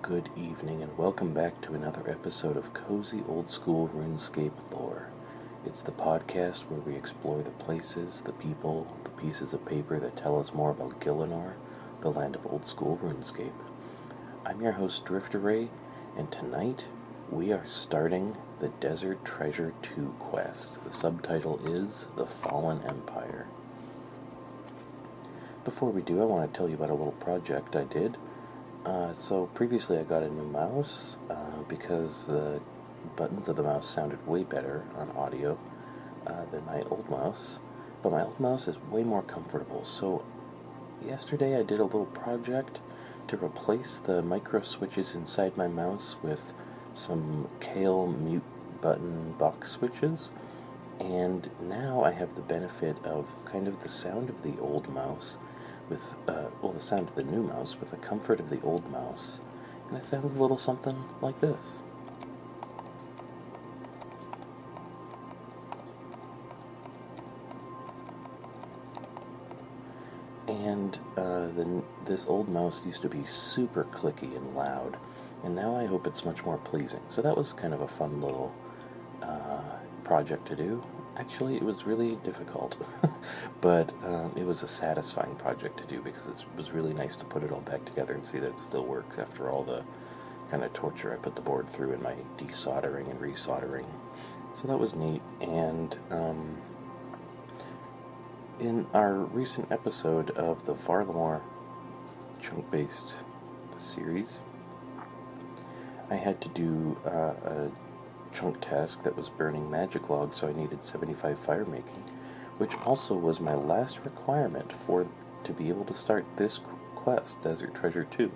Good evening, and welcome back to another episode of Cozy Old School RuneScape Lore. It's the podcast where we explore the places, the people, the pieces of paper that tell us more about Gielinor, the land of old school RuneScape. I'm your host, Drifter Ray, and tonight we are starting the Desert Treasure 2 quest. The subtitle is The Fallen Empire. Before we do, I want to tell you about a little project I did. So previously I got a new mouse because the buttons of the mouse sounded way better on audio than my old mouse, but my old mouse is way more comfortable. So yesterday I did a little project to replace the micro switches inside my mouse with some Kale mute button box switches, and now I have the benefit of kind of the sound of the old mouse with, the sound of the new mouse with the comfort of the old mouse. And it sounds a little something like this. And this old mouse used to be super clicky and loud, and now I hope it's much more pleasing. So that was kind of a fun little project to do. Actually, it was really difficult, but it was a satisfying project to do because it was really nice to put it all back together and see that it still works after all the kind of torture I put the board through in my desoldering and resoldering. So that was neat. And in our recent episode of the Varlamore chunk-based series, I had to do a chunk task that was burning magic logs, so I needed 75 fire making, which also was my last requirement to be able to start this quest, Desert Treasure 2.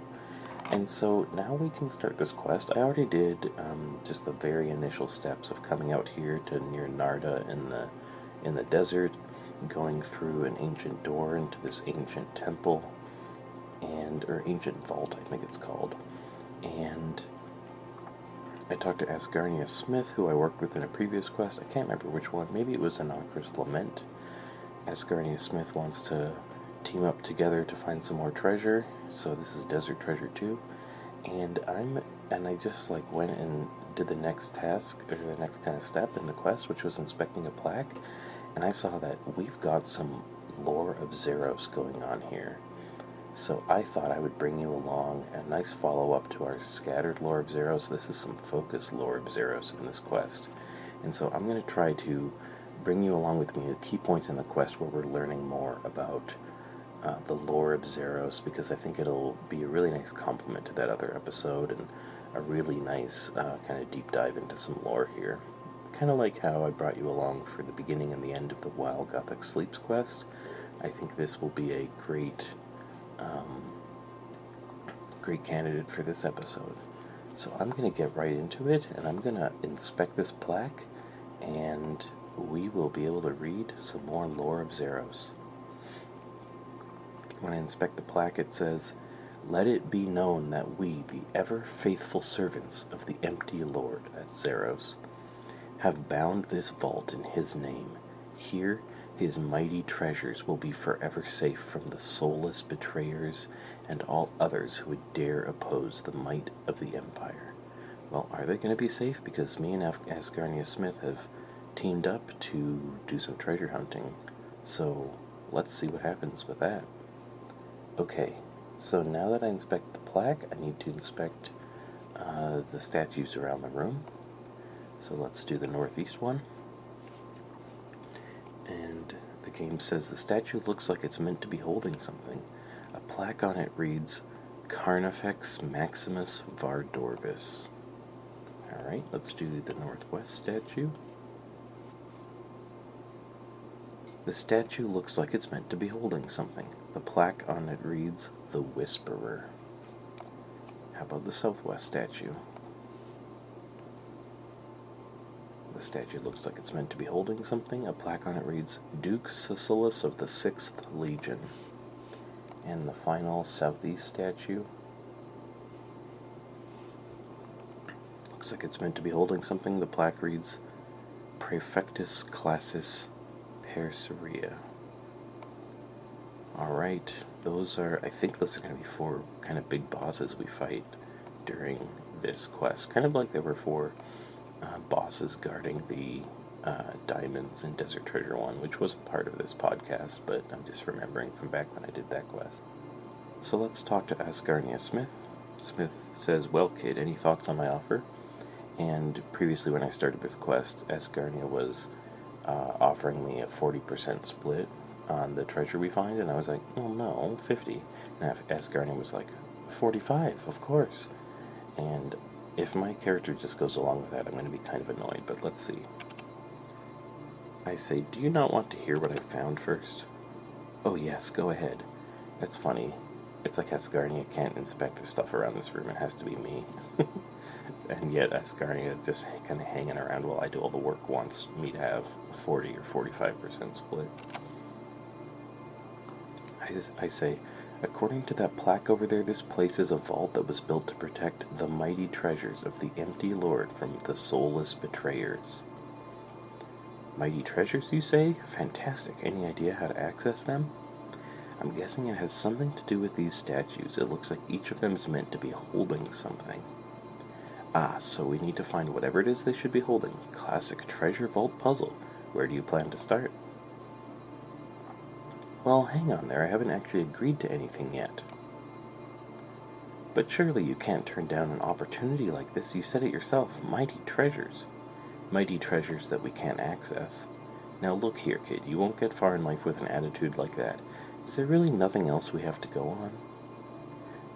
And so now we can start this quest. I already did just the very initial steps of coming out here to near Narda in the desert, going through an ancient door into this ancient temple, or ancient vault, I think it's called. And I talked to Asgarnia Smith, who I worked with in a previous quest. I can't remember which one. Maybe it was Anocra's Lament. Asgarnia Smith wants to team up together to find some more treasure. So this is Desert Treasure 2. And I just went and did the next task, or the next kind of step in the quest, which was inspecting a plaque. And I saw that we've got some lore of Zeros going on here. So I thought I would bring you along a nice follow-up to our scattered lore of Zeros. This is some focused lore of Zeros in this quest. And so I'm going to try to bring you along with me at key points in the quest where we're learning more about the lore of Zeros, because I think it'll be a really nice complement to that other episode and a really nice kind of deep dive into some lore here. Kind of like how I brought you along for the beginning and the end of the Wild Gothic Sleeps quest. I think this will be a great candidate for this episode. So I'm going to get right into it, and I'm going to inspect this plaque, and we will be able to read some more lore of Zeros. When I inspect the plaque, it says, "Let it be known that we, the ever-faithful servants of the empty Lord," that's Zeros, "have bound this vault in his name. Here his mighty treasures will be forever safe from the soulless betrayers and all others who would dare oppose the might of the Empire." Well, are they going to be safe? Because me and Asgarnia Smith have teamed up to do some treasure hunting. So let's see what happens with that. Okay, so now that I inspect the plaque, I need to inspect the statues around the room. So let's do the northeast one. And the game says the statue looks like it's meant to be holding something. A plaque on it reads, "Carnifex Maximus Vardorvis." Alright, let's do the northwest statue. The statue looks like it's meant to be holding something. The plaque on it reads, "The Whisperer." How about the southwest statue? The statue looks like it's meant to be holding something. A plaque on it reads, "Duke Sicilus of the 6th Legion." And the final southeast statue looks like it's meant to be holding something. The plaque reads, "Praefectus Classis Perseria." Alright, I think those are going to be 4 kind of big bosses we fight during this quest. Kind of like there were 4 bosses guarding the diamonds and desert treasure one, which was a part of this podcast, but I'm just remembering from back when I did that quest. So let's talk to Asgarnia Smith. Smith says, well, kid, any thoughts on my offer? And previously when I started this quest, Asgarnia was offering me a 40% split on the treasure we find, and I was like, oh no, 50. And Asgarnia was like, 45, of course. And if my character just goes along with that, I'm going to be kind of annoyed, but let's see. I say, do you not want to hear what I found first? Oh yes, go ahead. That's funny. It's like Asgarnia can't inspect the stuff around this room, it has to be me. And yet Asgarnia is just kind of hanging around while I do all the work, wants me to have 40 or 45% split. I say, according to that plaque over there, this place is a vault that was built to protect the mighty treasures of the empty lord from the soulless betrayers. Mighty treasures, you say? Fantastic. Any idea how to access them? I'm guessing it has something to do with these statues. It looks like each of them is meant to be holding something. Ah, so we need to find whatever it is they should be holding. Classic treasure vault puzzle. Where do you plan to start? Well, hang on there. I haven't actually agreed to anything yet. But surely you can't turn down an opportunity like this. You said it yourself. Mighty treasures. Mighty treasures that we can't access. Now look here, kid. You won't get far in life with an attitude like that. Is there really nothing else we have to go on?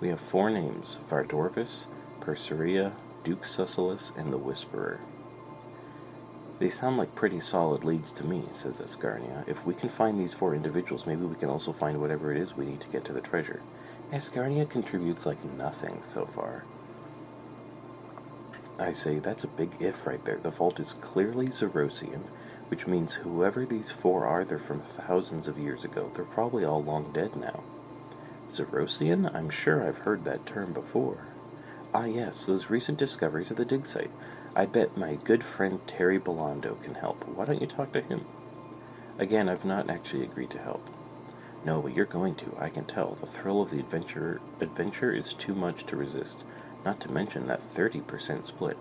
We have 4 names. Vardorvis, Perseria, Duke Susselis, and the Whisperer. They sound like pretty solid leads to me, says Asgarnia. If we can find these 4 individuals, maybe we can also find whatever it is we need to get to the treasure. Asgarnia contributes like nothing so far. I say, that's a big if right there. The vault is clearly Zerosian, which means whoever these 4 are, they're from thousands of years ago. They're probably all long dead now. Zerosian? I'm sure I've heard that term before. Ah yes, those recent discoveries at the dig site. I bet my good friend Terry Belando can help. Why don't you talk to him? Again, I've not actually agreed to help. No, but you're going to, I can tell. The thrill of the adventure is too much to resist. Not to mention that 30% split.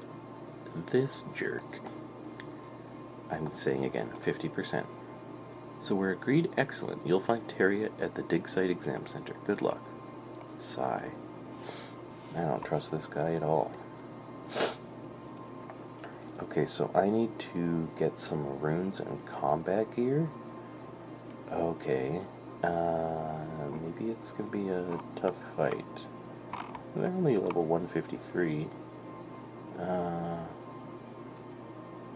This jerk. I'm saying again, 50%. So we're agreed. Excellent. You'll find Terry at the dig site exam center. Good luck. Sigh. I don't trust this guy at all. Okay, so I need to get some runes and combat gear. Okay. Maybe it's gonna be a tough fight. They're only level 153.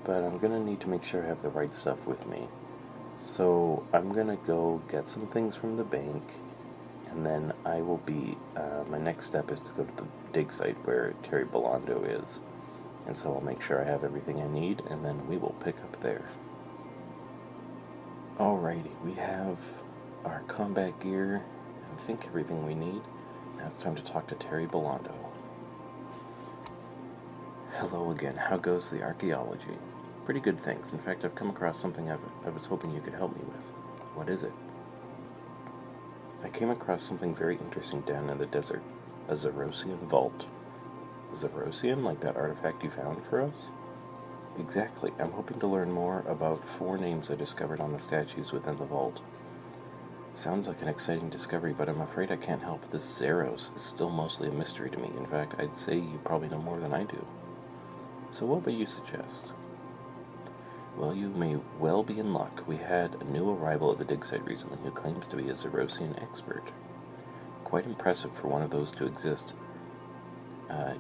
But I'm gonna need to make sure I have the right stuff with me. So I'm gonna go get some things from the bank, and then I will be, my next step is to go to the dig site where Terry Belando is. And so I'll make sure I have everything I need, and then we will pick up there. Alrighty, we have our combat gear, I think everything we need. Now it's time to talk to Terry Belando. Hello again, how goes the archaeology? Pretty good, thanks. In fact, I've come across something I was hoping you could help me with. What is it? I came across something very interesting down in the desert. A Zerosian vault. Zerosian, like that artifact you found for us? Exactly. I'm hoping to learn more about 4 names I discovered on the statues within the vault. Sounds like an exciting discovery, but I'm afraid I can't help. This Zeros is still mostly a mystery to me. In fact, I'd say you probably know more than I do. So what would you suggest? Well, you may well be in luck. We had a new arrival at the dig site recently who claims to be a Zerosian expert. Quite impressive for one of those to exist,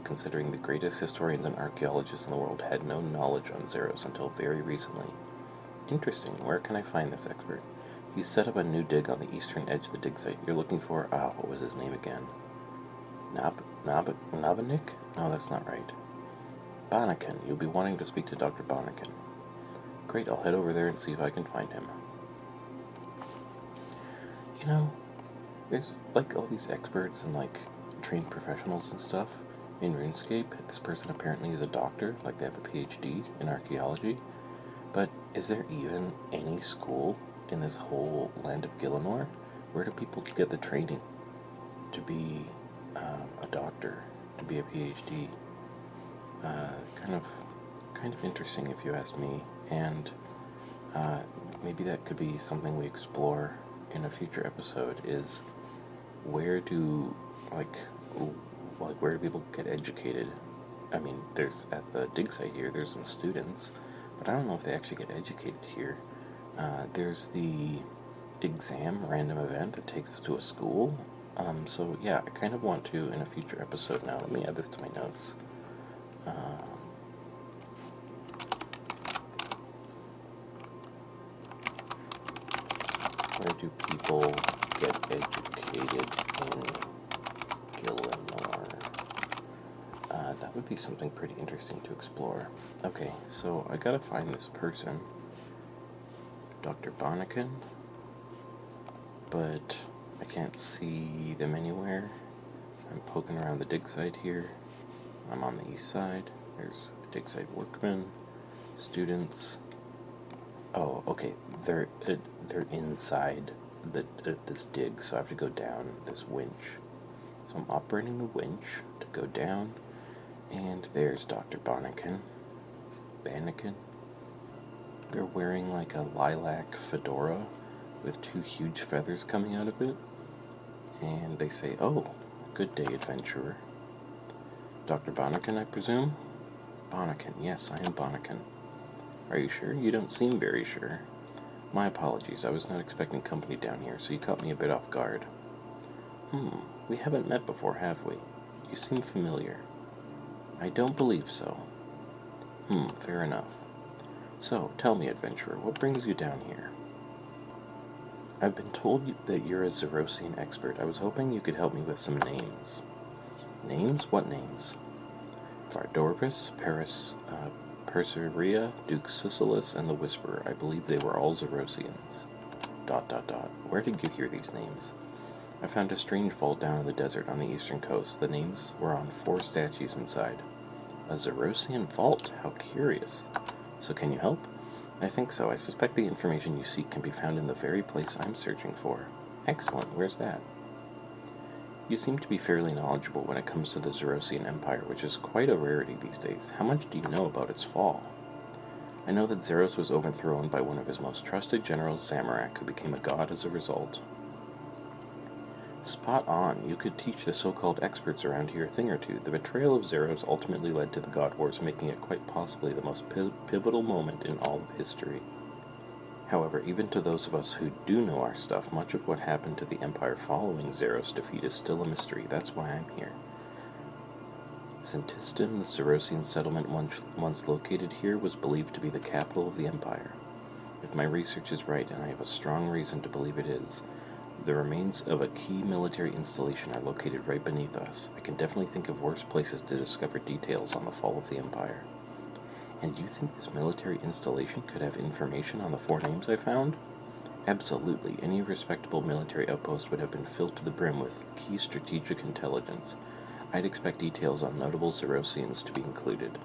considering the greatest historians and archaeologists in the world had no knowledge on Zeros until very recently. Interesting. Where can I find this expert? He's set up a new dig on the eastern edge of the dig site. You're looking for, what was his name again? Nabanik? No, that's not right. Banakin. You'll be wanting to speak to Dr. Banakin. Great, I'll head over there and see if I can find him. You know, there's like all these experts and like trained professionals and stuff in RuneScape. This person apparently is a doctor, like they have a PhD in archaeology. But is there even any school in this whole land of Gielinor? Where do people get the training to be a doctor to be a PhD. Kind of interesting if you ask me, and maybe that could be something we explore in a future episode, is where do where do people get educated? I mean, there's at the dig site here, there's some students, but I don't know if they actually get educated here. There's the exam random event that takes us to a school. So yeah, I kind of want to in a future episode now. Let me add this to my notes. Where do people get educated in Gillinor? That would be something pretty interesting to explore. Okay, so I gotta find this person, Dr. Bonnican, but I can't see them anywhere. I'm poking around the dig site here. I'm on the east side. There's a dig site workman, students. Oh, okay. They're inside this dig, so I have to go down this winch. So I'm operating the winch to go down, and there's Dr. Bonnican. They're wearing like a lilac fedora with two huge feathers coming out of it, and they say, "Oh, good day, adventurer." Dr. Bonnican, I presume? Bonnican, yes, I am Bonnican. Are you sure? You don't seem very sure. My apologies, I was not expecting company down here, so you caught me a bit off guard. We haven't met before, have we? You seem familiar. I don't believe so. Fair enough. So, tell me, adventurer, what brings you down here? I've been told that you're a Zerosian expert. I was hoping you could help me with some names. Names? What names? Vardorvis, Perseria, Duke Sicilus, and the Whisperer. I believe they were all Zerosians. ... Where did you hear these names? I found a strange vault down in the desert on the eastern coast. The names were on 4 statues inside. A Zerosian vault? How curious. So can you help? I think so. I suspect the information you seek can be found in the very place I'm searching for. Excellent. Where's that? You seem to be fairly knowledgeable when it comes to the Zerosian Empire, which is quite a rarity these days. How much do you know about its fall? I know that Zeros was overthrown by one of his most trusted generals, Zamorak, who became a god as a result. Spot on. You could teach the so-called experts around here a thing or two. The betrayal of Zeros ultimately led to the God Wars, making it quite possibly the most pivotal moment in all of history. However, even to those of us who do know our stuff, much of what happened to the Empire following Zeros' defeat is still a mystery. That's why I'm here. Centistan, the Zerosian settlement once located here, was believed to be the capital of the Empire. If my research is right, and I have a strong reason to believe it is, the remains of a key military installation are located right beneath us. I can definitely think of worse places to discover details on the fall of the Empire. And you think this military installation could have information on the 4 names I found? Absolutely. Any respectable military outpost would have been filled to the brim with key strategic intelligence. I'd expect details on notable Zerosians to be included.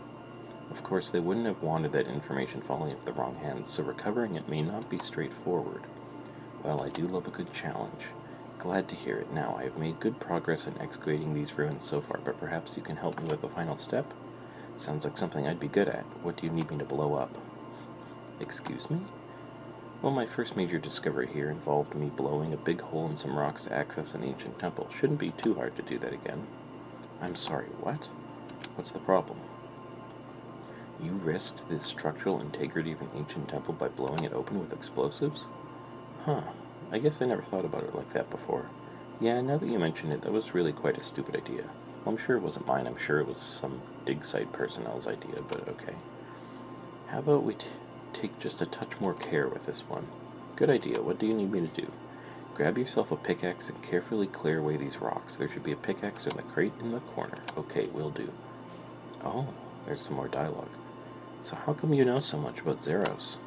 Of course, they wouldn't have wanted that information falling into the wrong hands, so recovering it may not be straightforward. Well, I do love a good challenge. Glad to hear it. Now, I have made good progress in excavating these ruins so far, but perhaps you can help me with the final step? Sounds like something I'd be good at. What do you need me to blow up? Excuse me? Well, my first major discovery here involved me blowing a big hole in some rocks to access an ancient temple. Shouldn't be too hard to do that again. I'm sorry, what? What's the problem? You risked the structural integrity of an ancient temple by blowing it open with explosives? Huh. I guess I never thought about it like that before. Yeah, now that you mention it, that was really quite a stupid idea. Well, I'm sure it wasn't mine. I'm sure it was some dig site personnel's idea, but okay. How about we take just a touch more care with this one? Good idea. What do you need me to do? Grab yourself a pickaxe and carefully clear away these rocks. There should be a pickaxe in the crate in the corner. Okay, will do. Oh, there's some more dialogue. So how come you know so much about Zeros?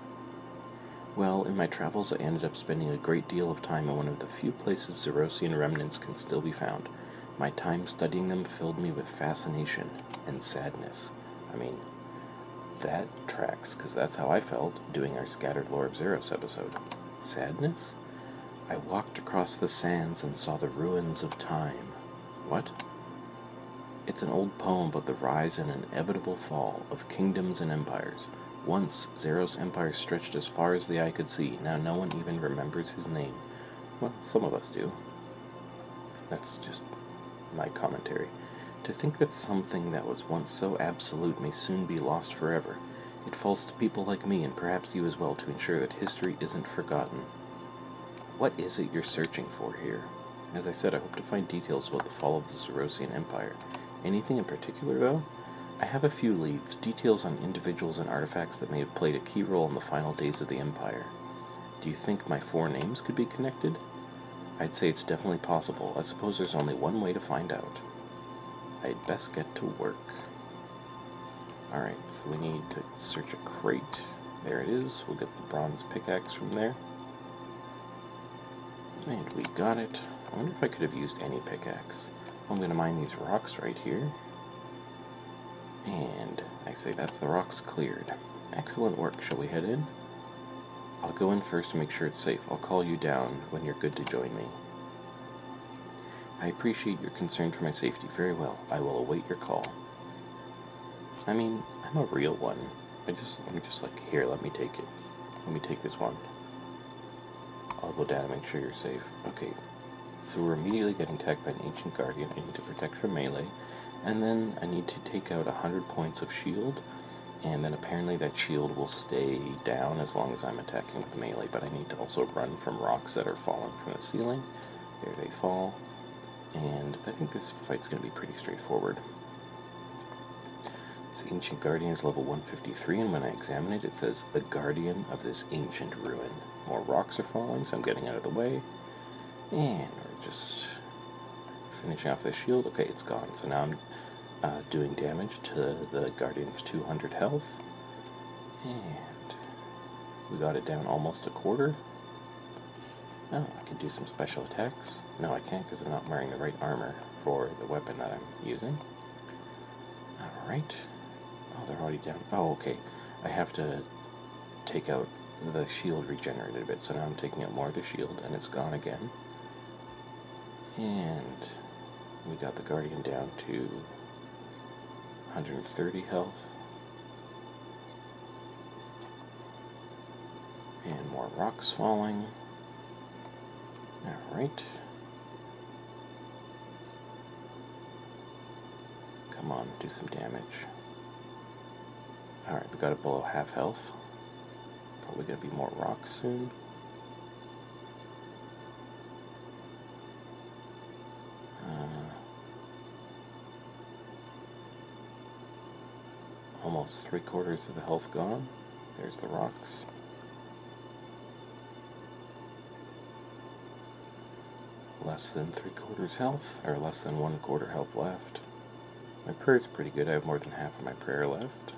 Well, in my travels I ended up spending a great deal of time in one of the few places Zerosian remnants can still be found. My time studying them filled me with fascination and sadness. I mean, that tracks, because that's how I felt doing our Scattered Lore of Zeros episode. Sadness? I walked across the sands and saw the ruins of time. What? It's an old poem about the rise and inevitable fall of kingdoms and empires. Once, Zeros' empire stretched as far as the eye could see. Now no one even remembers his name. Well, some of us do. That's just my commentary. To think that something that was once so absolute may soon be lost forever. It falls to people like me, and perhaps you as well, to ensure that history isn't forgotten. What is it you're searching for here? As I said, I hope to find details about the fall of the Zerosian Empire. Anything in particular, though? I have a few leads, details on individuals and artifacts that may have played a key role in the final days of the Empire. Do you think my 4 names could be connected? I'd say it's definitely possible. I suppose there's only one way to find out. I'd best get to work. Alright, so we need to search a crate. There it is. We'll get the bronze pickaxe from there. And we got it. I wonder if I could have used any pickaxe. I'm going to mine these rocks right here. And I say that's the rocks cleared. Excellent work. Shall we head in? I'll go in first to make sure it's safe. I'll call you down when you're good to join me. I appreciate your concern for my safety. Very well. I will await your call. I mean, I'm a real one. I'm just like, here, let me take it. Let me take this one. I'll go down and make sure you're safe. Okay. So we're immediately getting attacked by an ancient guardian I need to protect from melee. And then I need to take out 100 points of shield. And then apparently that shield will stay down as long as I'm attacking with melee. But I need to also run from rocks that are falling from the ceiling. There they fall. And I think this fight's going to be pretty straightforward. This ancient guardian is level 153, and when I examine it, it says, the guardian of this ancient ruin. More rocks are falling, so I'm getting out of the way. And we're just finishing off this shield. Okay, it's gone. So now I'm doing damage to the guardian's 200 health. And we got it down almost a quarter. Oh, I can do some special attacks. No, I can't because I'm not wearing the right armor for the weapon that I'm using. Alright. Oh, they're already down. Oh, okay. I have to take out the shield regenerated a bit, so now I'm taking out more of the shield, and it's gone again. And we got the guardian down to 130 health. And more rocks falling. Alright. Come on, do some damage. Alright, we got it below half health. Probably gonna be more rocks soon. Almost 3/4 of the health gone. There's the rocks. Less than 3/4 health, or less than 1/4 health left. My prayer's pretty good. I have more than half of my prayer left.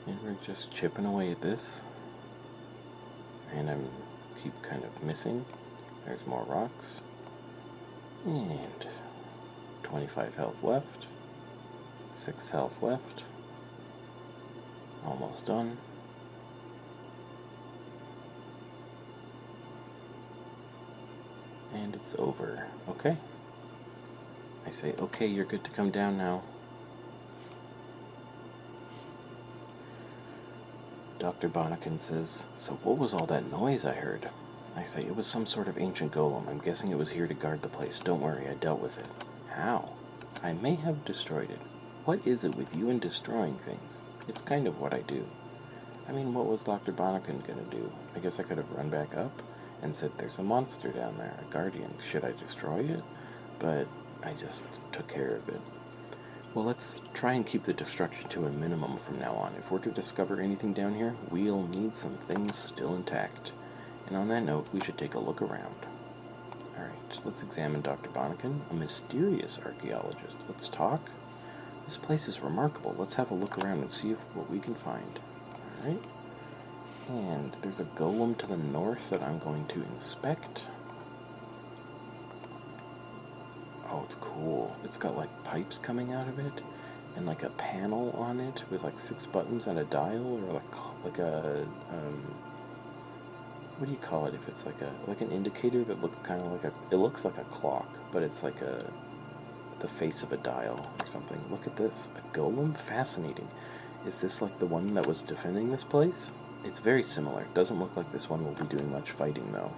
And we're just chipping away at this. And I'm keep kind of missing. There's more rocks. And 25 health left. 6 health left. Almost done. And it's over. Okay. I say, okay, you're good to come down now. Dr. Bonnekin says, so what was all that noise I heard? I say, it was some sort of ancient golem. I'm guessing it was here to guard the place. Don't worry, I dealt with it. How? I may have destroyed it. What is it with you and destroying things? It's kind of what I do. I mean, what was Dr. Bonnekin gonna do? I guess I could have run back up and said, there's a monster down there, a guardian. Should I destroy it? But I just took care of it. Well, let's try and keep the destruction to a minimum from now on. If we're to discover anything down here, we'll need some things still intact. And on that note, we should take a look around. Alright, let's examine Dr. Bonnekin, a mysterious archaeologist. Let's talk. This place is remarkable. Let's have a look around and see what we can find. Alright. And there's a golem to the north that I'm going to inspect. Oh, it's cool. It's got like pipes coming out of it, and like a panel on it with like 6 buttons and a dial, or like a what do you call it? If it's like an indicator that looks kind of like it looks like a clock, but it's like the face of a dial or something. Look at this. A golem? Fascinating. Is this like the one that was defending this place? It's very similar. It doesn't look like this one will be doing much fighting, though.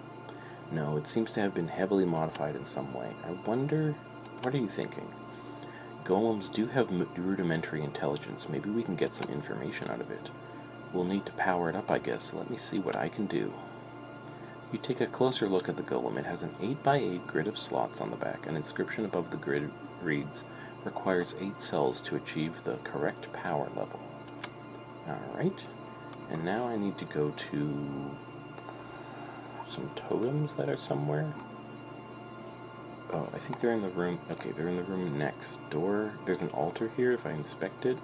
No, it seems to have been heavily modified in some way. I wonder... What are you thinking? Golems do have rudimentary intelligence. Maybe we can get some information out of it. We'll need to power it up, I guess. Let me see what I can do. You take a closer look at the golem. It has an 8x8 grid of slots on the back. An inscription above the grid reads, requires 8 cells to achieve the correct power level. Alright. And now I need to go to some totems that are somewhere. Oh, I think they're in the room. Okay, they're in the room next door. There's an altar here. If I inspect it,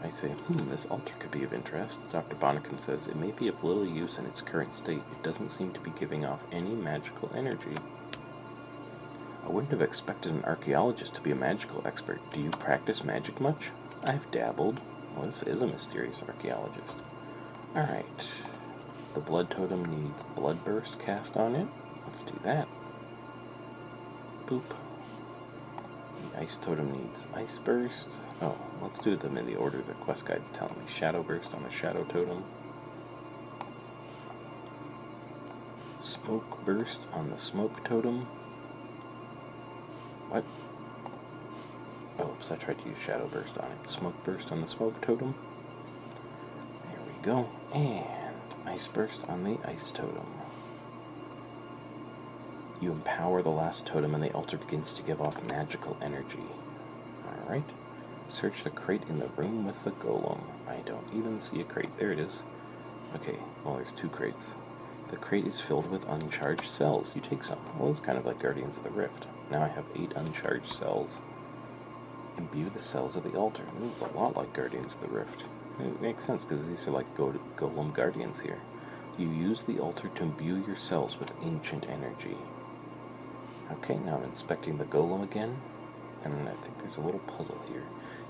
I say, this altar could be of interest. Dr. Bonnekin says it may be of little use in its current state. It doesn't seem to be giving off any magical energy. I wouldn't have expected an archaeologist to be a magical expert. Do you practice magic much? I've dabbled. Well, this is a mysterious archaeologist. Alright. The blood totem needs blood burst cast on it. Let's do that. Boop. The ice totem needs ice burst. Oh, let's do them in the order the quest guide's telling me. Shadow burst on the shadow totem. Smoke burst on the smoke totem. What? Oops, I tried to use shadow burst on it. Smoke burst on the smoke totem. There we go. And ice burst on the ice totem. You empower the last totem and the altar begins to give off magical energy. Alright. Search the crate in the room with the golem. I don't even see a crate. There it is. Okay, well there's 2 crates. The crate is filled with uncharged cells. You take some. Well, it's kind of like Guardians of the Rift. Now I have 8 uncharged cells. Imbue the cells of the altar. This is a lot like Guardians of the Rift. It makes sense because these are like golem guardians here. You use the altar to imbue your cells with ancient energy. Okay, now I'm inspecting the golem again, and I think there's a little puzzle here.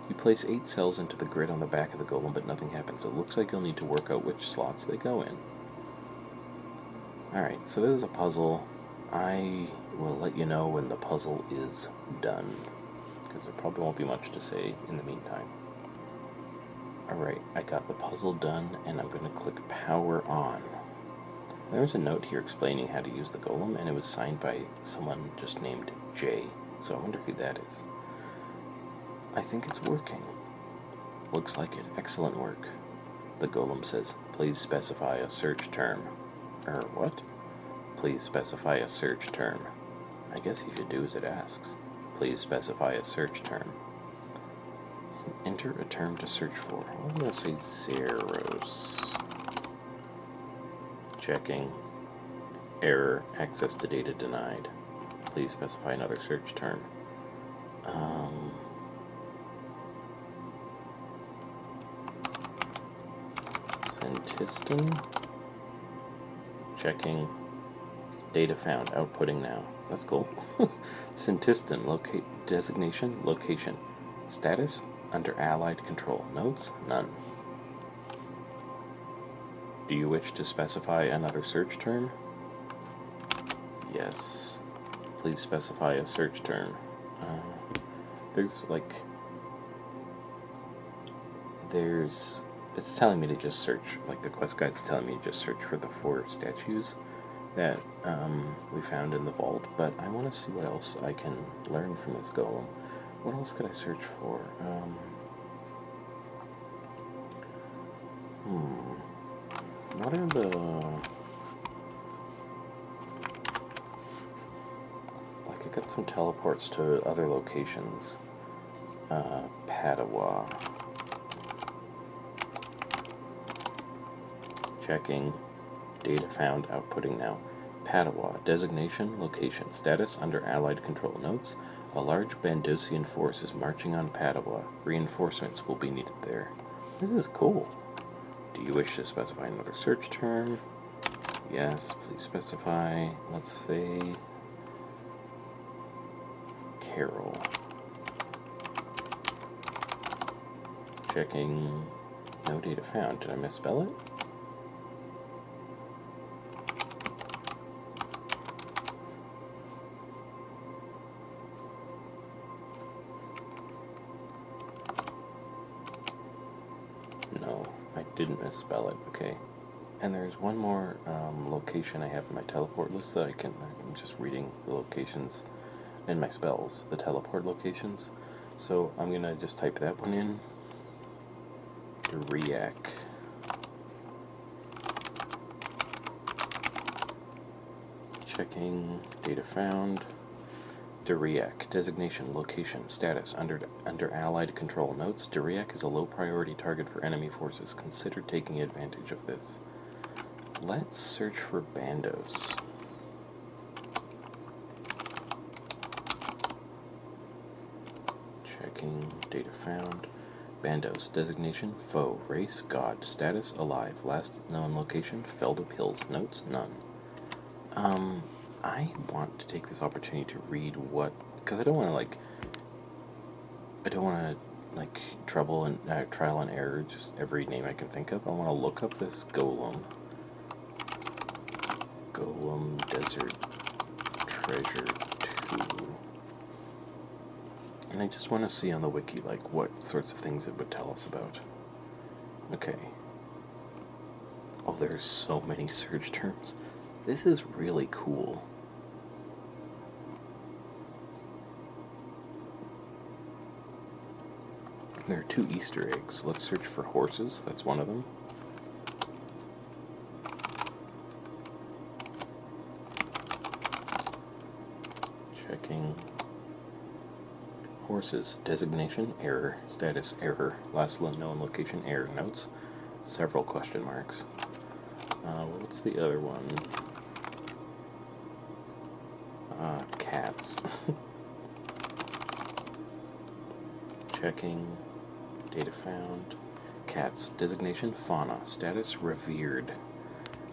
You place 8 cells into the grid on the back of the golem, but nothing happens. It looks like you'll need to work out which slots they go in. Alright, so this is a puzzle. I will let you know when the puzzle is done, because there probably won't be much to say in the meantime. Alright, I got the puzzle done, and I'm going to click Power On. There's a note here explaining how to use the golem, and it was signed by someone just named Jay, so I wonder who that is. I think it's working. Looks like it. Excellent work. The golem says, please specify a search term. What? Please specify a search term. I guess you should do as it asks. Please specify a search term. Enter a term to search for. I'm going to say Zeros. Checking. Error. Access to data denied. Please specify another search term. Centiston. Checking. Data found. Outputting now. That's cool. Centiston. Designation. Location. Status. Under Allied control. Notes. None. Do you wish to specify another search term? Yes. Please specify a search term. It's telling me to just search, like the quest guide's telling me to just search for the 4 statues that we found in the vault, but I want to see what else I can learn from this golem. What else could I search for? What are I got some teleports to other locations. Padua. Checking. Data found. Outputting now. Padua. Designation. Location. Status under Allied control. Notes. A large Bandosian force is marching on Padua. Reinforcements will be needed there. This is cool. Do you wish to specify another search term? Yes, please specify. Let's say Carol. Checking. No data found. Did I misspell it? misspell it, okay? And there's one more location I have in my teleport list that I'm just reading the locations and my spells, the teleport locations. So I'm gonna just type that one in. Duriak. Checking, data found. Duriak, designation, location, status, under Allied control. Notes, Duriak is a low priority target for enemy forces. Consider taking advantage of this. Let's search for Bandos. Checking, data found. Bandos, designation, foe, race, god, status, alive, last known location, Feldup Hills. Notes, none. I want to take this opportunity to read what, because I don't want to trial and error just every name I can think of. I want to look up this Golem Desert Treasure 2, and I just want to see on the wiki like what sorts of things it would tell us about. Okay. Oh, there's so many search terms. This is really cool. There are 2 Easter eggs. Let's search for horses. That's one of them. Checking. Horses. Designation, error. Status, error. Last known location, error. Notes, several question marks. What's the other one? Cats. Checking. Data found. Cats. Designation, fauna. Status, revered.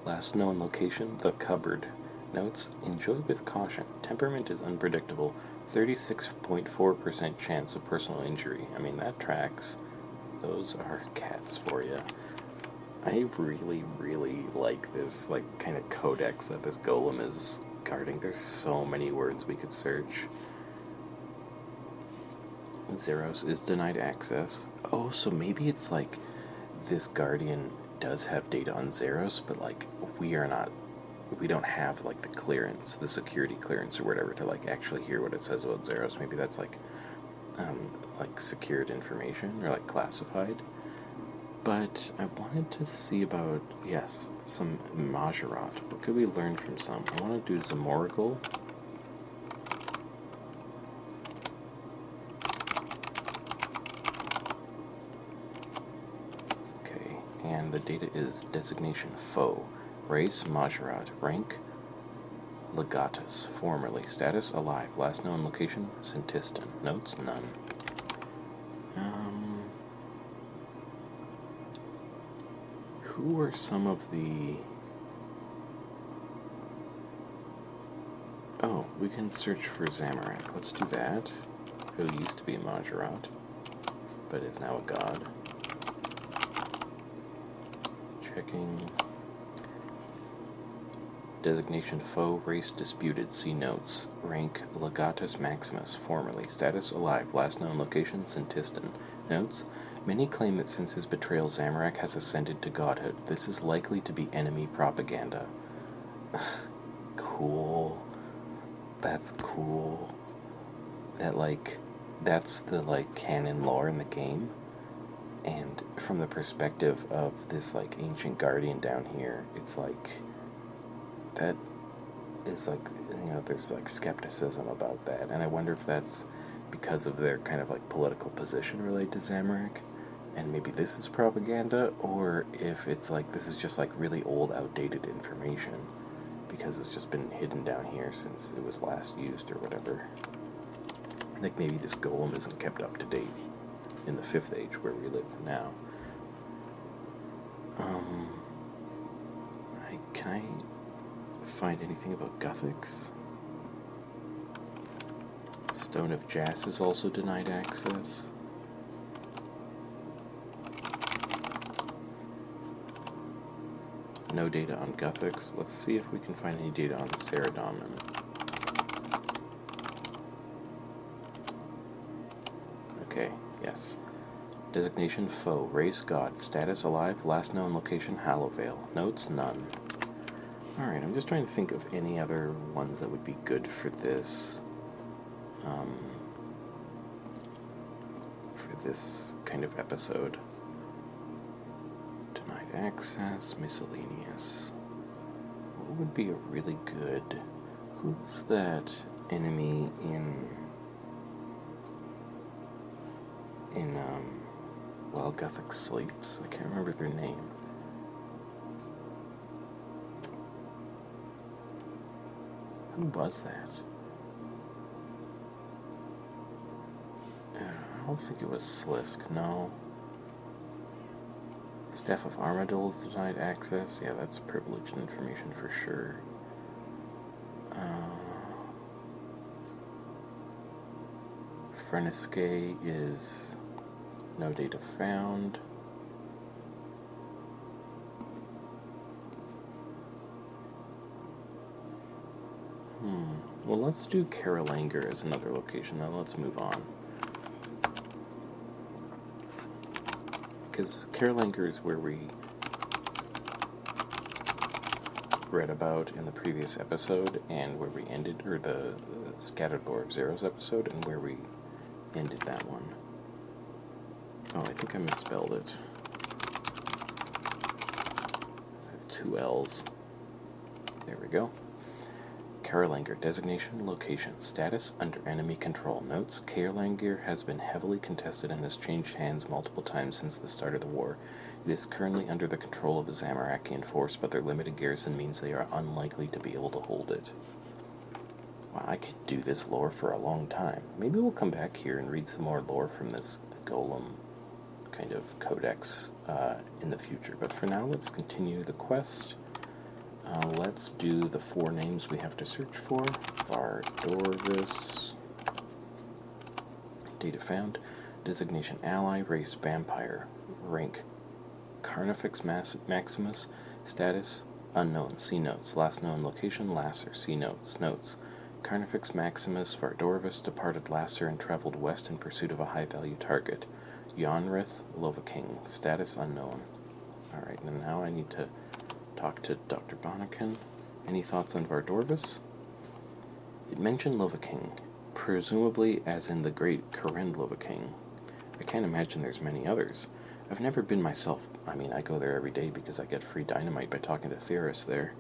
Last known location, the cupboard. Notes, enjoy with caution. Temperament is unpredictable. 36.4% chance of personal injury. I mean, that tracks. Those are cats for you. I really, really like this, like, kind of codex that this golem is guarding. There's so many words we could search. Zeros is denied access. Oh, so maybe it's like this guardian does have data on Zeros, but like we don't have like the clearance, the security clearance or whatever to like actually hear what it says about Zeros. Maybe that's like secured information or like classified. But I wanted to see about, yes, some Majorat. What could we learn from some? I want to do Zamorgul. Okay, and the data is designation foe, race Majorat, rank Legatus, formerly, status alive, last known location Sintistan, notes none. Who are some of the... Oh, we can search for Zamorak. Let's do that. Who used to be a Majorat, but is now a god. Checking. Designation foe, race disputed, see notes. Rank Legatus Maximus, formerly. Status alive, last known location Sintistan. Notes. Many claim that since his betrayal, Zamorak has ascended to godhood. This is likely to be enemy propaganda. Cool. That's cool. That's the, canon lore in the game. And from the perspective of this, ancient guardian down here, it's that is, there's, skepticism about that. And I wonder if that's because of their kind of, political position related to Zamorak. And maybe this is propaganda, or if it's this is just really old, outdated information because it's just been hidden down here since it was last used or whatever. I think maybe this golem isn't kept up to date in the 5th Age where we live now. Can I find anything about Guthix? Stone of Jas is also denied access. No data on Guthix. Let's see if we can find any data on Saradomin. Okay, yes. Designation foe, race god, status alive, last known location Hallowvale. Notes none. Alright, I'm just trying to think of any other ones that would be good for this. For this kind of episode. Denied access, miscellaneous. What would be a really good... Who's that enemy in While Gothic Sleeps? I can't remember their name. Who was that? I don't think it was Slisk, no. Staff of Armadillos denied access. Yeah, that's privileged information for sure. Frenesque is no data found. Well, let's do Carolanger as another location. Now let's move on. Because Carolanger is where we read about in the previous episode, and where we ended, or the Scattered Lore of Zeros episode, and where we ended that one. Oh, I think I misspelled it. That's 2 L's. There we go. Carolanger, designation, location, status, under enemy control. Notes, Carolanger has been heavily contested and has changed hands multiple times since the start of the war. It is currently under the control of a Zamorakian force, but their limited garrison means they are unlikely to be able to hold it. Wow, I could do this lore for a long time. Maybe we'll come back here and read some more lore from this Golem kind of codex in the future. But for now, let's continue the quest. Let's do the 4 names we have to search for. Vardorvis. Data found. Designation ally. Race vampire. Rank Carnifex Maximus. Status unknown. See notes. Last known location Lasser. See notes. Notes. Carnifex Maximus Vardorvis departed Lasser and traveled west in pursuit of a high-value target. Yonrith Lovaking. Status unknown. Alright, and now I need to talk to Dr. Bonakin. Any thoughts on Vardorvis? It mentioned Lovaking, presumably as in the great Karen Lovaking. I can't imagine there's many others. I've never been myself. I mean, I go there every day because I get free dynamite by talking to Theris there.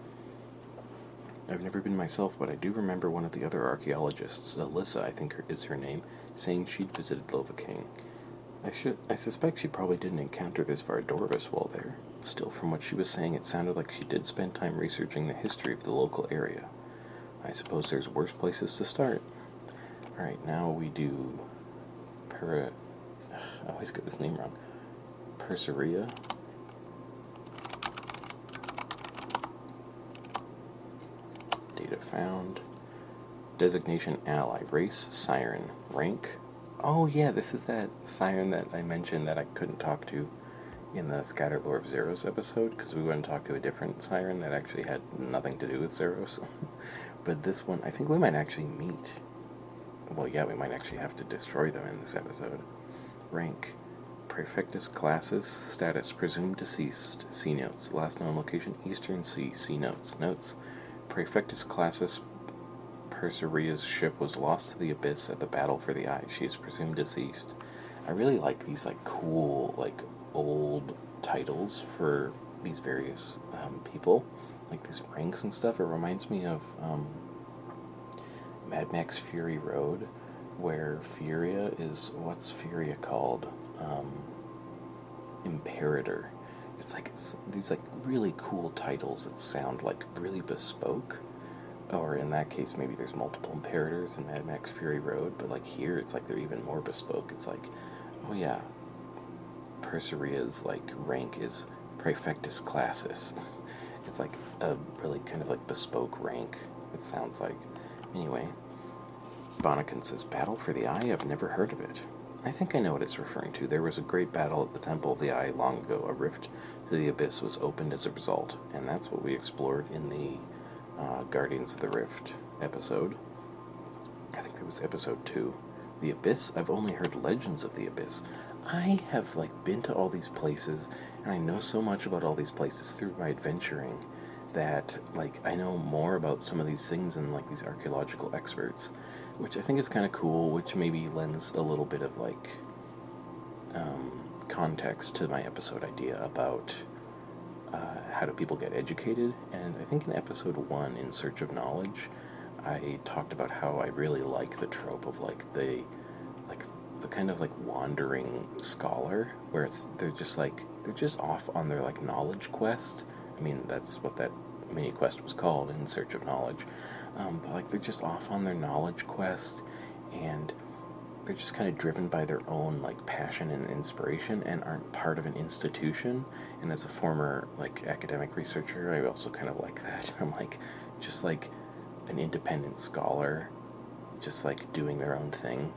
I've never been myself, but I do remember one of the other archaeologists, Alyssa, I think is her name, saying she'd visited Lovaking. I suspect she probably didn't encounter this Vardorvis while there. Still, from what she was saying, it sounded like she did spend time researching the history of the local area. I suppose there's worse places to start. Alright, now we do... I always get this name wrong. Perseria. Data found. Designation ally. Race Siren. Rank. Oh yeah, this is that Siren that I mentioned that I couldn't talk to in the Scattered Lore of Zeros episode, because we went and talked to a different Siren that actually had nothing to do with Zeros. But this one, I think we might actually meet. Well, yeah, we might actually have to destroy them in this episode. Rank. Praefectus Classis. Status. Presumed deceased. See notes. Last known location, Eastern Sea. See notes. Notes. Praefectus Classis Perseria's ship was lost to the Abyss at the Battle for the Eye. She is presumed deceased. I really like these, cool, old titles for these various people. Like these ranks and stuff. It reminds me of Mad Max Fury Road, where Furia is... What's Furia called? Imperator. It's these really cool titles that sound really bespoke. Or in that case, maybe there's multiple Imperators in Mad Max Fury Road, but here it's they're even more bespoke. It's oh yeah, Perseria's rank is Praefectus Classis. It's a really kind of bespoke rank, it sounds like. Anyway, Bonakin says, Battle for the Eye? I've never heard of it. I think I know what it's referring to. There was a great battle at the Temple of the Eye long ago. A rift to the Abyss was opened as a result, and that's what we explored in the Guardians of the Rift episode. I think it was episode 2. The Abyss? I've only heard legends of the Abyss. I have, like, been to all these places, and I know so much about all these places through my adventuring that, like, I know more about some of these things than, like, these archaeological experts, which I think is kind of cool, which maybe lends a little bit of, like, context to my episode idea about how do people get educated. And I think in episode 1, In Search of Knowledge, I talked about how I really like the trope of, like, the kind of, like, wandering scholar, where they're just off on their, like, knowledge quest. I mean, that's what that mini quest was called, In Search of Knowledge. But, like, they're just off on their knowledge quest, and they're just kind of driven by their own, like, passion and inspiration, and aren't part of an institution. And as a former, like, academic researcher, I also kind of like that. I'm like, just like an independent scholar, just, like, doing their own thing.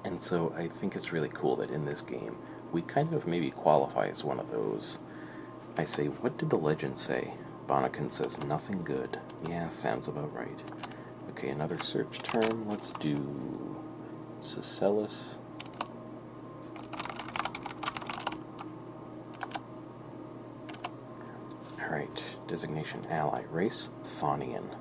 And so I think it's really cool that in this game we kind of maybe qualify as one of those. I say, what did the legend say? Bonnekin says, nothing good. Yeah, sounds about right. Okay, another search term. Let's do Cicellus. Alright, designation ally. Race, Thonian.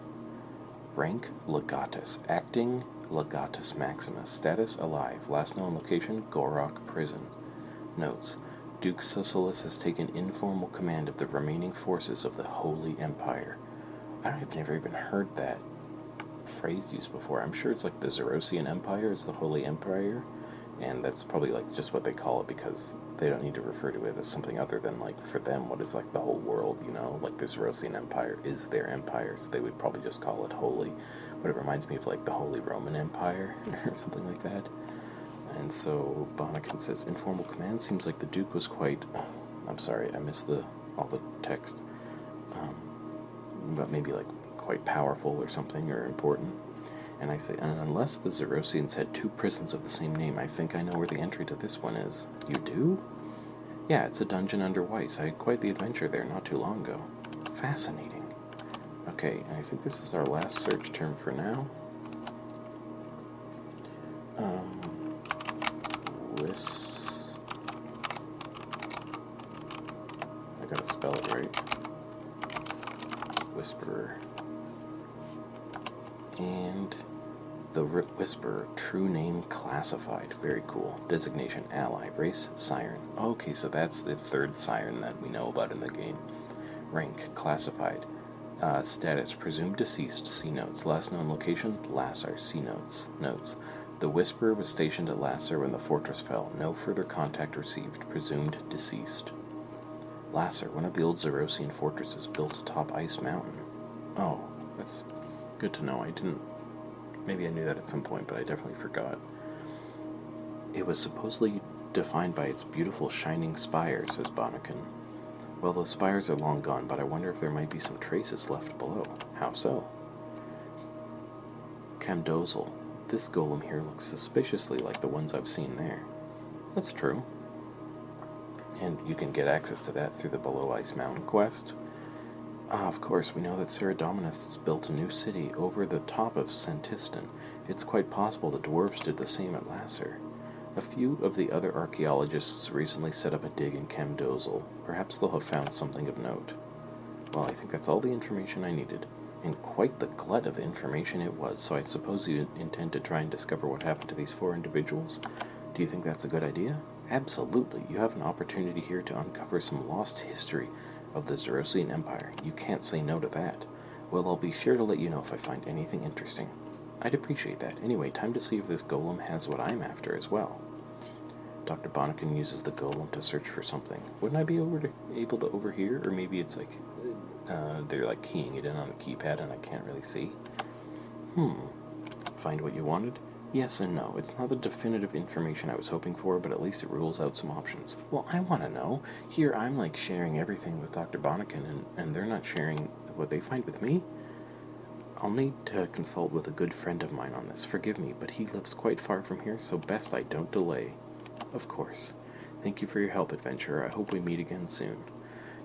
Rank, Legatus. Acting, Legatus Maximus. Status, alive. Last known location, Gorok Prison. Notes. Duke Cicellus has taken informal command of the remaining forces of the Holy Empire. I've never even heard that phrase used before. I'm sure it's like the Zerosian Empire is the Holy Empire, and that's probably, like, just what they call it because they don't need to refer to it as something other than, like, for them, what is, like, the whole world, you know? Like, the Zerosian Empire is their empire, so they would probably just call it Holy. But it reminds me of, like, the Holy Roman Empire or something like that. And so Bonnekin says, informal command. Seems like the Duke was quite... I'm sorry, I missed all the text. But maybe, like, quite powerful or something, or important. And I say, and unless the Zerosians had 2 prisons of the same name, I think I know where the entry to this one is. You do? Yeah, it's a dungeon under Weiss. I had quite the adventure there not too long ago. Fascinating. Okay, I think this is our last search term for now. I gotta spell it right. Whisperer. And the Whisperer, true name classified. Very cool. Designation ally. Race siren. Okay, so that's the 3rd siren that we know about in the game. Rank classified. Status presumed deceased. See notes. Last known location Lasser. See notes. Notes. The Whisperer was stationed at Lasser when the fortress fell. No further contact received. Presumed deceased. Lasser, one of the old Zerosian fortresses built atop Ice Mountain. Oh, that's good to know. Maybe I knew that at some point, but I definitely forgot. It was supposedly defined by its beautiful shining spire, says Bonnekin. Well, those spires are long gone, but I wonder if there might be some traces left below. How so? Camdozel. This golem here looks suspiciously like the ones I've seen there. That's true. And you can get access to that through the Below Ice Mountain quest. Of course, we know that Saradominus has built a new city over the top of Centistan. It's quite possible the dwarves did the same at Lasser. A few of the other archaeologists recently set up a dig in Camdozel. Perhaps they'll have found something of note. Well, I think that's all the information I needed. And quite the glut of information it was, so I suppose you intend to try and discover what happened to these 4 individuals? Do you think that's a good idea? Absolutely. You have an opportunity here to uncover some lost history of the Zerosian Empire. You can't say no to that. Well, I'll be sure to let you know if I find anything interesting. I'd appreciate that. Anyway, time to see if this golem has what I'm after as well. Dr. Bonnekin uses the golem to search for something. Wouldn't I be able to overhear? Or maybe it's like they're like keying it in on a keypad and I can't really see. Find what you wanted? Yes and no. It's not the definitive information I was hoping for, but at least it rules out some options. Well, I want to know. Here I'm like sharing everything with Dr. Bonnekin, and they're not sharing what they find with me. I'll need to consult with a good friend of mine on this. Forgive me, but he lives quite far from here, so best I don't delay. Of course. Thank you for your help, adventurer. I hope we meet again soon.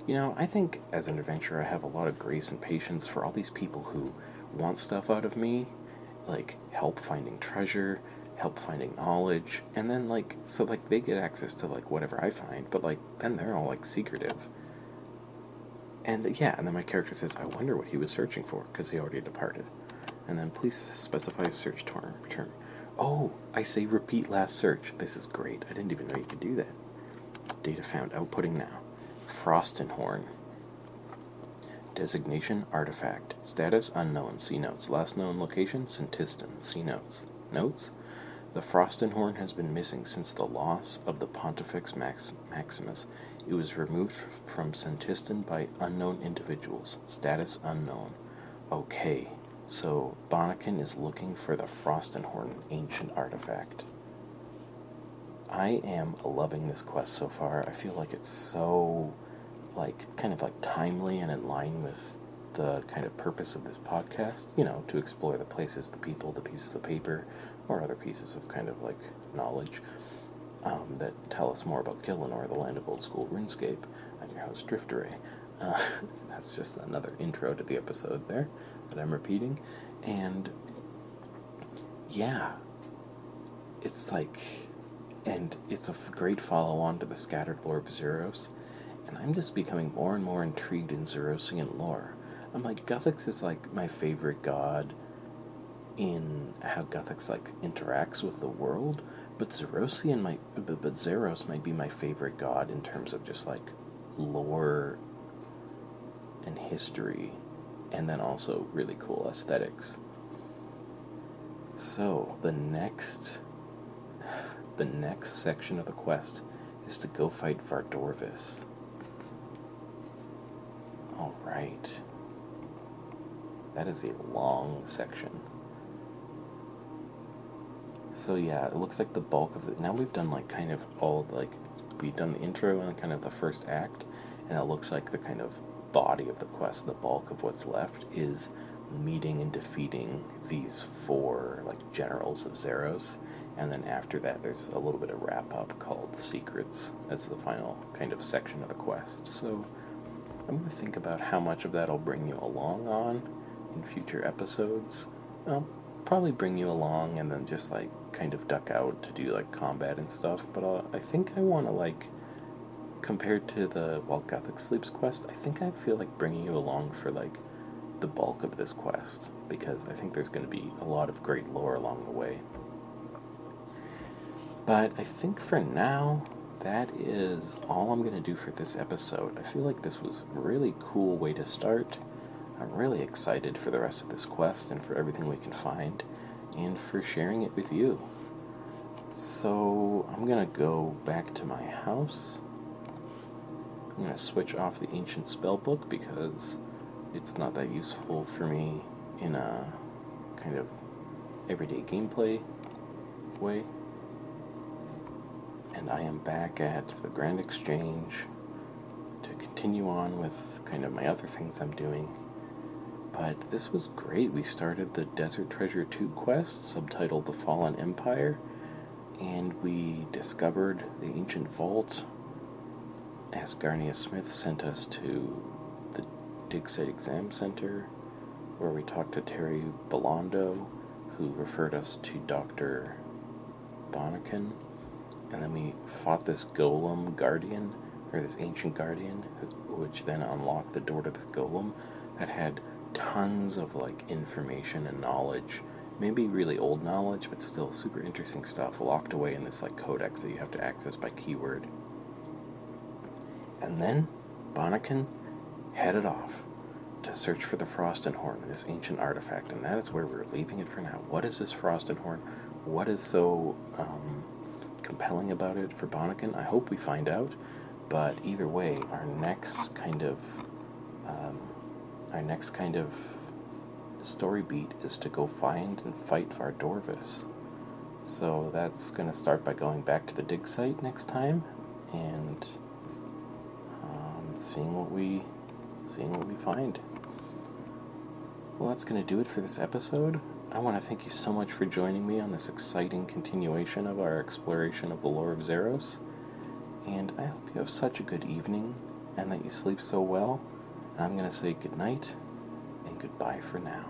You know, I think as an adventurer I have a lot of grace and patience for all these people who want stuff out of me, like help finding treasure, help finding knowledge, and then, like, so, like, they get access to, like, whatever I find, but, like, then they're all, like, secretive. And, yeah, and then my character says, I wonder what he was searching for, because he already departed. And then please specify a search term. Oh, I say repeat last search. This is great. I didn't even know you could do that. Data found. Outputting now. Frostenhorn. Designation artifact. Status unknown. See notes. Last known location Centistan. See notes. Notes? The Frostenhorn has been missing since the loss of the Pontifex Maximus. It was removed from Centistan by unknown individuals. Status unknown. Okay, so Bonnekin is looking for the Frostenhorn ancient artifact. I am loving this quest so far. I feel like it's so, like, kind of like timely and in line with the kind of purpose of this podcast, you know, to explore the places, the people, the pieces of paper, or other pieces of kind of like knowledge that tell us more about Gielinor, the land of old school RuneScape. I'm your host, Drifteray. That's just another intro to the episode there that I'm repeating. And yeah, it's like, and it's a great follow-on to the scattered lore of Zeros, and I'm just becoming more and more intrigued in Zerosian lore. I'm like, Guthix is like my favorite god in how Guthix like interacts with the world, but Zeros might be my favorite god in terms of just like lore and history, and then also really cool aesthetics. So the next section of the quest is to go fight Vardorvis. Alright. That is a long section. So yeah, it looks like the bulk of it. Now we've done like kind of all, like, we've done the intro and kind of the first act, and it looks like the kind of body of the quest, the bulk of what's left, is meeting and defeating these 4 like generals of Zeros, and then after that there's a little bit of wrap up called Secrets as the final kind of section of the quest. So I'm going to think about how much of that I'll bring you along on in future episodes. I'll probably bring you along and then just like kind of duck out to do like combat and stuff, but I think I want to, like, compared to the While Guthix Sleeps quest, I think I feel like bringing you along for like the bulk of this quest, because I think there's going to be a lot of great lore along the way. But I think for now, that is all I'm going to do for this episode. I feel like this was a really cool way to start. I'm really excited for the rest of this quest and for everything we can find, and for sharing it with you. So I'm going to go back to my house. I'm going to switch off the ancient spellbook because it's not that useful for me in a kind of everyday gameplay way. And I am back at the Grand Exchange to continue on with kind of my other things I'm doing. But this was great. We started the Desert Treasure 2 quest, subtitled The Fallen Empire, and we discovered the ancient vault as Garnia Smith sent us to the Digsite Exam Center, where we talked to Terry Bellondo, who referred us to Dr. Bonnekin, and then we fought this golem guardian, or this ancient guardian, which then unlocked the door to this golem that had tons of like information and knowledge, maybe really old knowledge, but still super interesting stuff locked away in this like codex that you have to access by keyword. And then Bonnekin headed off to search for the Frostenhorn, this ancient artifact, and that is where we're leaving it for now. What is this Frostenhorn? What is so compelling about it for Bonnekin? I hope we find out, but either way, our next kind of story beat is to go find and fight Vardorvis. So that's going to start by going back to the dig site next time and seeing what we find. Well, that's going to do it for this episode. I want to thank you so much for joining me on this exciting continuation of our exploration of the lore of Zeros. And I hope you have such a good evening and that you sleep so well. And I'm going to say good night and goodbye for now.